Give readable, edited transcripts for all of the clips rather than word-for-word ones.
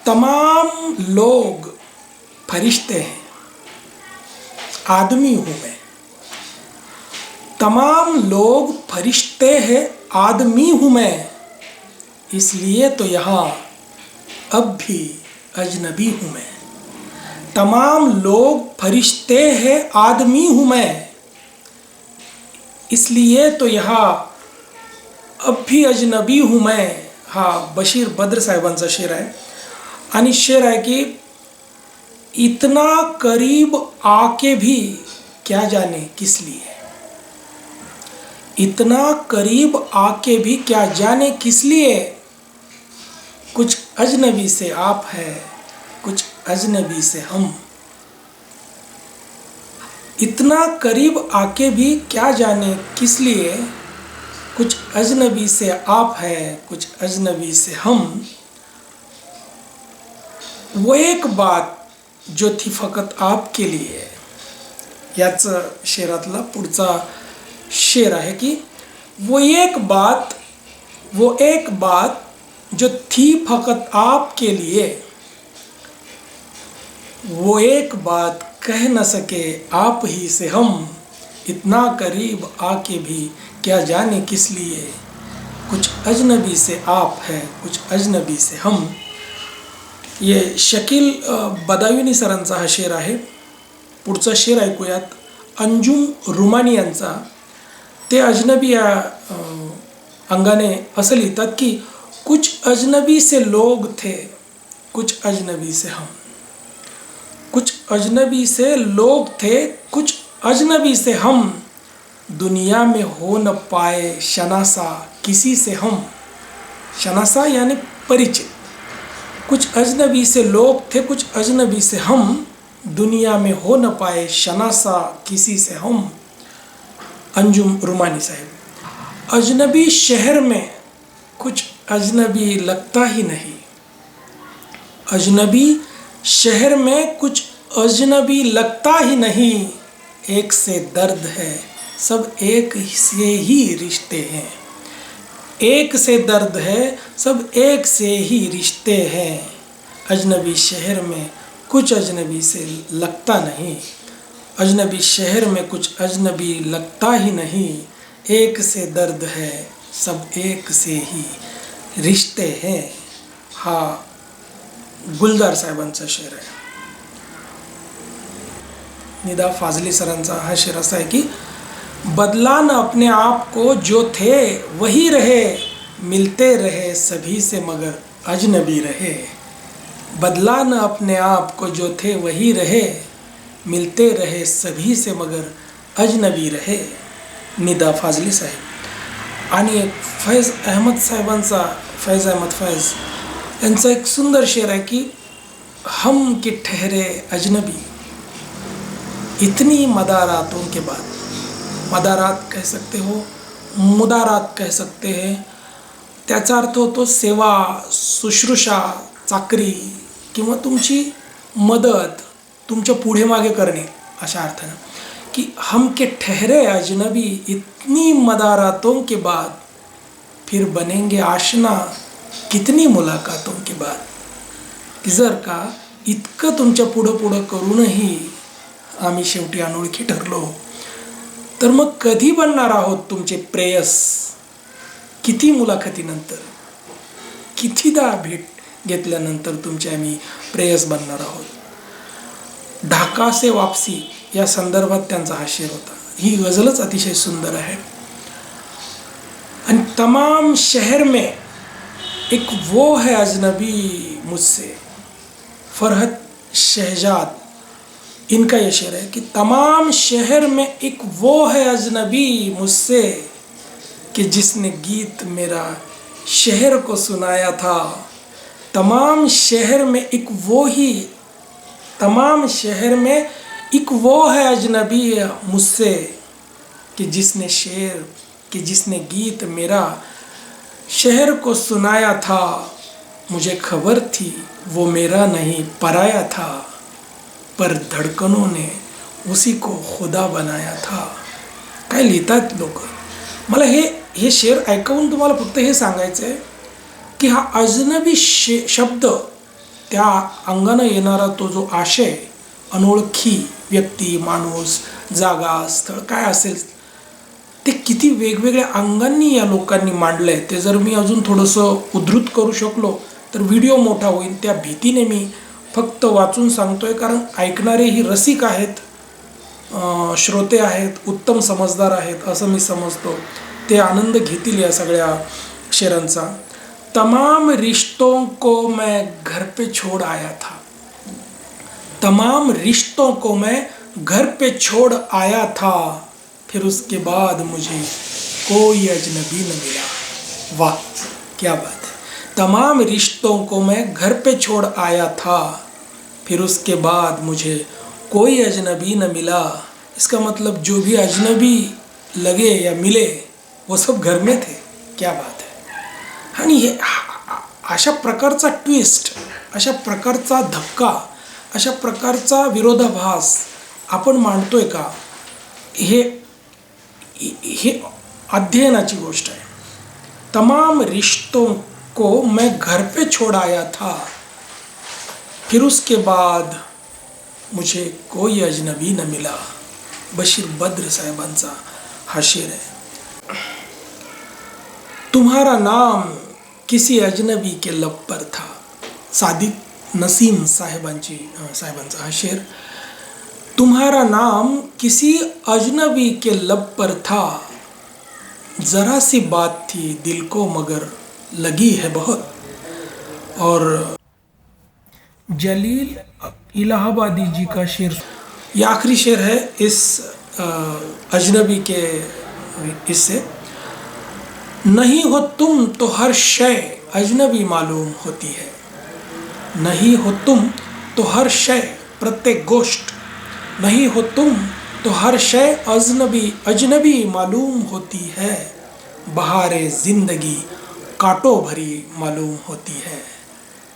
तमाम लोग फरिश्ते हैं, आदमी हूँ मैं। तमाम लोग फरिश्ते हैं, आदमी हूँ मैं, इसलिए तो यहाँ अब भी अजनबी हूँ मैं। तमाम लोग फरिश्ते हैं, आदमी हूँ मैं, इसलिए तो यहाँ अब भी अजनबी हूँ मैं। हा बशीर बद्र साहेबांचा शेर आहे आणि शेर आहे की इतना करीब आके भी क्या जाने किस लिए, इतना करीब आके भी क्या जाने किस लिए, कुछ अजनबी से आप है, कुछ अजनबी से हम। इतना करीब आके भी क्या जाने किस लिए, कुछ अजनबी से आप है, कुछ अजनबी से हम। वो एक बात जो थी फकत आपके लिए, याच शेरातला पुढचा शेर आहे की वो एक बात जो थी फकत आपके लिए, वो एक बात कह न सके आप ही से हम। इतना करीब आके भी क्या जाने किस लिए, कुछ अजनबी से आप है, कुछ अजनबी से हम। ये शकील बदायुनी सरांचा हा शेर आहे। पुढचा शेर ऐकूयात अंजुम रुमानी यांचा। ते अजनबी या अंगाने असं लिहितात की कुछ अजनबी से लोग थे, कुछ अजनबी से हम। कुछ अजनबी से लोग थे, कुछ अजनबी से हम। दुनिया में हो न पाए शनासा किसी से हम। शनासा यानी परिचित। कुछ अजनबी से लोग थे, कुछ अजनबी से हम। दुनिया में हो न पाए शनासा किसी से हम। अंजुम रुमानी साहब। अजनबी शहर में कुछ अजनबी लगता ही नहीं। अजनबी शहर में कुछ अजनबी लगता ही नहीं। एक से दर्द है, सब एक से ही रिश्ते हैं। एक से दर्द है, सब एक से ही रिश्ते हैं। अजनबी शहर में कुछ अजनबी से लगता नहीं। अजनबी शहर में कुछ अजनबी लगता ही नहीं। एक से दर्द है, सब एक से ही रिश्ते हैं। हा गुलजार साहेबांचा शेर आहे। निदा फाजली सरांचा हा शेर असा आहे की बदला न अपने आप को, जो थे वही रहे। मिलते रहे सभी से मगर अजनबी रहे। बदला न अपने आप को, जो थे वही रहे। मिलते रहे सभी से मगर अजनबी रहे। निदा फाजली साहेब। आणि एक फैज अहमद साहेबांचा, फैज अहमद फैज यांचा एक सुंदर शेर आहे की हम के ठहरे अजनबी इतनी मदारातों के बाद। मदारात कह सकते हो, मुदारात कह सकते हैं। त्याचा अर्थ होतो सेवा, शुश्रूषा, चाकरी किंवा तुमची मदत, तुमच्या पुढे मागे करणे अशा अर्थानं की हम के ठहरे अजनबी इतनी मदारातों के बाद फिर बनेंगे आशना कितनी मुलाकातों के बाद। की जर का इतकं तुमच्या पुढं करूनही आम्ही शेवटी अनोळखी ठरलो तर मग कधी बनणार आहोत तुमचे प्रेयस। किती मुलाखतीनंतर, कितीदा भेट घेतल्यानंतर तुमचे आम्ही प्रेयस बनणार आहोत। ढाका से वापसी या संदर्भात त्यांचा हा शेर होता। ही गझलच अतिशय सुंदर आहे। आणि तमाम शहर में एक वो है अजनबी मुझसे। फरहत शहजाद इनका ये शेर है कि तमाम शहर में एक वो है अजनबी मुझसे, कि जिसने गीत मेरा शहर को सुनाया था। तमाम शहर में एक वो ही, तमाम शहर में एक वो है अजनबी मुझसे, कि जिसने गीत मेरा शहर को सुनाया था। मुझे खबर थी वो मेरा नहीं पराया था, पर धड़कनों ने उसी को खुदा बनाया था। काय लिहितात लोक। मला हे शेर ऐकून तुम्हाला फक्त हे सांगायचं आहे की हा अजनबी शब्द त्या अंगानं येणारा तो जो आशय, अनोळखी व्यक्ती, माणूस, जागा, स्थळ काय असेल, ते किती वेगवेगळ्या अंगांनी या लोकांनी मांडलं आहे ते जर मी अजून थोडंसं उद्धृत करू शकलो तर व्हिडिओ मोठा होईल. त्या भीतीने मी फक्त वाचून सांगतोय, कारण ऐकणारेही रसिक आहेत, श्रोते आहेत, उत्तम समजदार आहेत असं मी समजतो. ते आनंद घेतील या सगळ्या शेरांचा. तमाम रिश्तों को मैं घर पे छोड़ आया था, तमाम रिश्तों को मैं घर पे छोड़ आया था, फिर उसके बाद मुझे कोई अजनबी न मिला. वाह क्या बात है. तमाम रिश्तों को मैं घर पे छोड़ आया था, फिर उसके बाद मुझे कोई अजनबी न मिला. इसका मतलब जो भी अजनबी लगे या मिले वो सब घर में थे. क्या बात है. आणि हे अशा प्रकारचा ट्विस्ट, अशा प्रकारचा धक्का, अशा प्रकारचा विरोधाभास आपण मांडतोय का, हे हे अध्ययनाची गोष्ट आहे. तमाम रिश्तों को मैं घर पे छोड़ आया था, फिर उसके बाद मुझे कोई अजनबी न मिला. बशीर बद्र साहेबांचा हा शेर आहे. तुम्हारा नाम किसी अजनबी के लब पर था. सादिक नसीम साहेबांचा हा शेर. तुम्हारा नाम किसी अजनबी के लब पर था, जरा सी बात थी दिल को मगर लगी है बहुत. और जलील इलाहाबादी जी का शेर, ये आखिरी शेर है इस अजनबी के इससे. नहीं हो तुम तो हर शय अजनबी मालूम होती है. नहीं हो तुम तो हर शय, प्रत्येक गोष्ट, नहीं हो तुम तो हर शय अजनबी मालूम होती है. बहारे जिंदगी कांटों भरी मालूम होती है.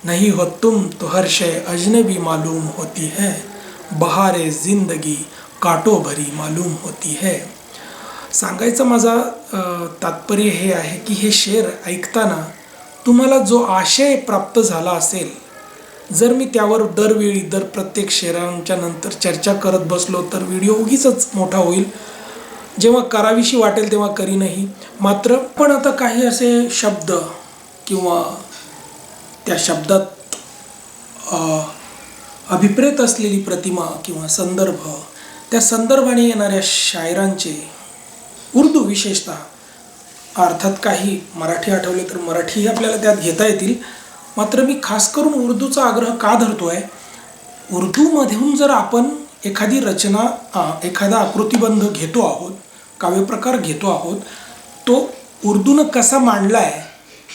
नहीं हो तुम तो हर शय अजनबी मालूम होती है. बहारे जिंदगी कांटों भरी मालूम होती है. सांगायचं माझा तात्पर्य हे आहे की हे शेर ऐकताना तुम्हाला जो आशय प्राप्त झाला असेल, जर मी त्यावर दरवेळी प्रत्येक शेरांच्या नंतर चर्चा करत बसलो तर व्हिडिओ उगीच मोठा होईल. जेव्हा करावीशी वाटेल तेव्हा करीनही. मात्र पण आता काही असे शब्द किंवा त्या शब्दात अभिप्रेत असलेली प्रतिमा किंवा संदर्भ, त्या संदर्भाने येणाऱ्या शायरांचे उर्दू विशेषतः, अर्थात काही मराठी आठवले तर मराठीही आपल्याला त्यात घेता येतील. मात्र मी खास करून उर्दूचा आग्रह का धरतो आहे, उर्दूमधून जर आपण एखादी रचना, एखादा आकृतिबंध घेतो आहोत, काव्यप्रकार घेतो आहोत, तो उर्दूनं कसा मांडला आहे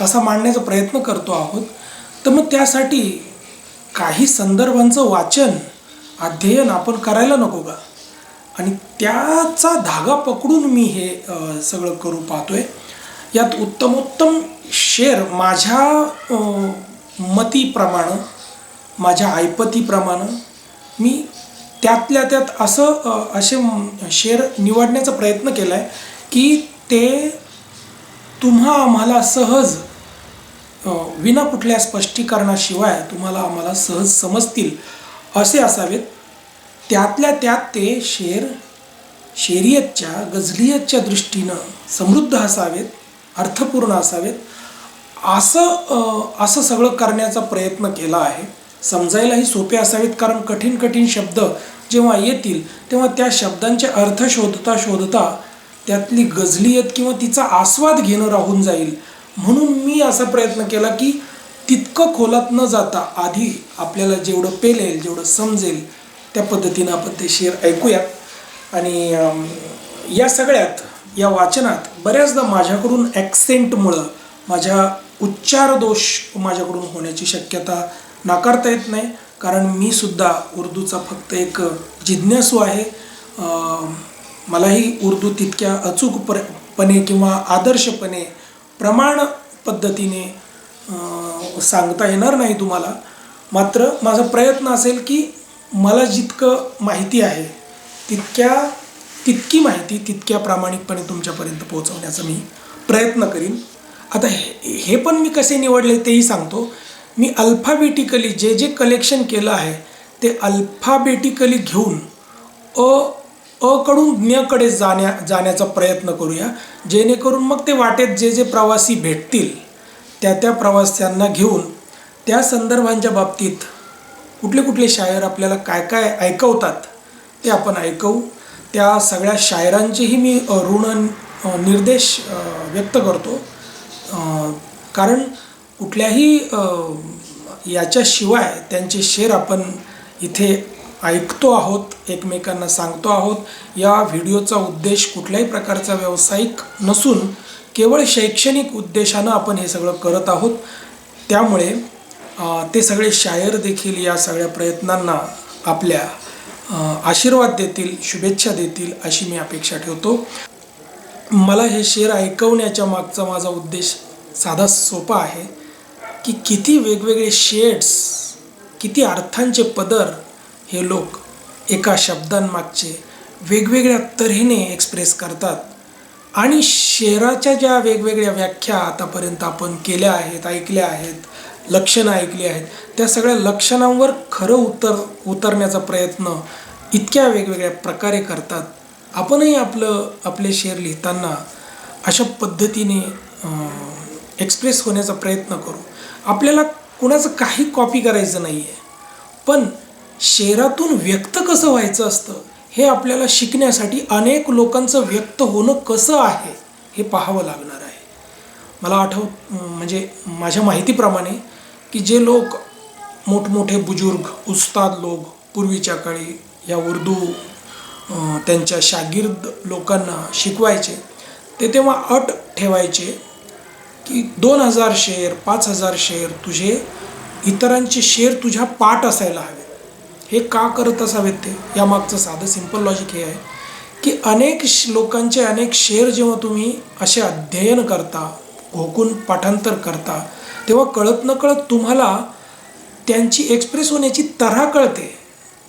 तसा मांडण्याचा प्रयत्न करतो आहोत, तर मग त्यासाठी काही संदर्भांचं वाचन, अध्ययन आपण करायला नको का. आणि त्याचा धागा पकडून मी हे सगळं करू पाहतोय. यात उत्तमोत्तम शेर माझ्या मतीप्रमाणे, माझ्या ऐपतीप्रमाणे मी त्यातल्या त्यात असे शेर निवडण्याचा प्रयत्न केला आहे की ते तुम्हा आम्हाला सहज, विना कुठल्या स्पष्टीकरणाशिवाय तुम्हाला आम्हाला सहज समजतील असे असावेत. त्यातल्या त्यात ते शेर शेरियतच्या, गझलियतच्या दृष्टीनं समृद्ध असावेत, अर्थपूर्ण असावेत. असं सगळं करण्याचा प्रयत्न केला आहे. समजायलाही सोपे असावेत, कारण कठीण कठीण शब्द जेव्हा येतील तेव्हा त्या शब्दांचे अर्थ शोधता शोधता त्यातली गझलियत किंवा तिचा आस्वाद घेणं राहून जाईल. म्हणून मी असा प्रयत्न केला की तितकं खोलात न जाता आधी आपल्याला जेवढं पेलेल, जेवढं समजेल त्या पद्धतीनं आपण ते शेर ऐकूयात. आणि या सगळ्यात, या वाचनात बऱ्याचदा माझ्याकडून ॲक्सेंटमुळं माझ्या उच्चार दोष माझ्याकडून होण्याची शक्यता नाकारता येत नाही, कारण मी सुद्धा उर्दूचा फक्त एक जिज्ञासू आहे. मलाही उर्दू तितक्या अचूकपणे किंवा आदर्शपणे, प्रमाण पद्धतीने सांगता येणार नाही तुम्हाला. मात्र माझा प्रयत्न असेल की मला जितकं माहिती आहे तितकी माहिती तितक्या प्रामाणिकपणे तुमच्यापर्यंत पोहोचवण्याचा मी प्रयत्न करीन. आता हे पण मी कसे निवडले तेही सांगतो. मी अल्फाबेटिकली जे जे कलेक्शन केलं आहे ते अल्फाबेटिकली घेऊन कडून ज्ञकडे जाण्याचा प्रयत्न करूया, जेणेकरून मग ते वाटेत जे जे प्रवासी भेटतील त्या प्रवाशांना घेऊन त्या संदर्भांच्या बाबतीत कुठले कुठले शायर आपल्याला काय काय ऐकवतात ते आपण ऐकवू. त्या सगळ्या शायरांचेही मी ऋण निर्देश व्यक्त करतो, कारण कुठल्याही याच्याशिवाय त्यांचे शेर आपण इथे ऐकतो आहोत, एकमेकांना सांगतो आहोत. या व्हिडिओचा उद्देश कुठल्याही प्रकारचा व्यावसायिक नसून केवळ शैक्षणिक उद्देशानं आपण हे सगळं करत आहोत. त्यामुळे ते सगळे शायर देखील या सगळ्या प्रयत्नांना आपल्या आशीर्वाद देतील, शुभेच्छा देतील अशी मी अपेक्षा ठेवतो. मला हे शेर ऐकवण्याच्या मागचा माझा उद्देश साधा सोपा आहे की किती वेगवेगळे शेड्स, किती अर्थांचे पदर हे लोक एका शब्दांमागचे वेगवेगळ्या तऱ्हेने एक्सप्रेस करतात. आणि शेराच्या ज्या वेगवेगळ्या व्याख्या आतापर्यंत आपण केल्या आहेत, ऐकल्या आहेत, लक्षणं ऐकली आहेत, त्या सगळ्या लक्षणांवर खरं उतरण्याचा प्रयत्न इतक्या वेगवेगळ्या प्रकारे करतात. आपणही आपले शेर लिहिताना अशा पद्धतीने एक्सप्रेस होण्याचा प्रयत्न करू. आपल्याला कुणाचं काही कॉपी करायचं नाही आहे, पण शेरातून व्यक्त कसं व्हायचं असतं हे आपल्याला शिकण्यासाठी अनेक लोकांचं व्यक्त होणं कसं आहे हे पाहावं लागणार आहे. मला म्हणजे माझ्या माहितीप्रमाणे की जे लोक मोठमोठे बुजुर्ग उस्ताद लोक पूर्वीच्या काळी या उर्दू त्यांच्या शागिर्द लोकांना शिकवायचे, ते तेव्हा अट ठेवायचे की 2000 शेर 5000 शेर तुझे इतरांचे शेर तुझ्या पाठ असायला हवे. हे का करत असावेत ते, यामागचं साधं सिंपल लॉजिक हे आहे की अनेक लोकांचे अनेक शेर जेव्हा तुम्ही असे अध्ययन करता, घोकून पाठांतर करता, तेव्हा कळत नकळत तुम्हाला त्यांची एक्सप्रेस होण्याची तऱ्हा कळते.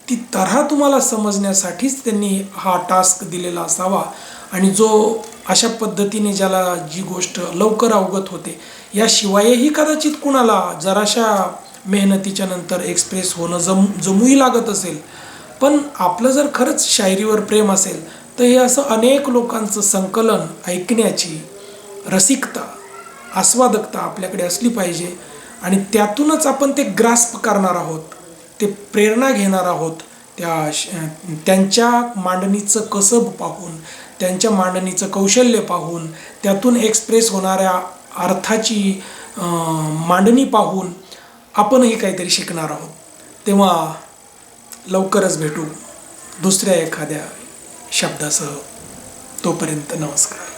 ती तऱ्हा तुम्हाला समजण्यासाठीच त्यांनी हा टास्क दिलेला असावा. आणि जो अशा पद्धतीने ज्याला जी गोष्ट लवकर अवगत होते, याशिवायही कदाचित कुणाला जराशा मेहनतीच्या नंतर एक्सप्रेस होणं जमूही लागत असेल, पण आपलं जर खरंच शायरीवर प्रेम असेल तर हे असं अनेक लोकांचं संकलन ऐकण्याची रसिकता, आस्वादकता आपल्याकडे असली पाहिजे. आणि त्यातूनच आपण ते ग्रास्प करणार आहोत, ते प्रेरणा घेणार आहोत. त्यांच्या मांडणीचं कसब पाहून, त्यांच्या मांडणीचं कौशल्य पाहून, त्यातून एक्सप्रेस होणाऱ्या अर्थाची मांडणी पाहून आपणही काहीतरी शिकणार आहोत. तेव्हा लवकरच भेटू दुसऱ्या एखाद्या शब्दासह. तोपर्यंत नमस्कार.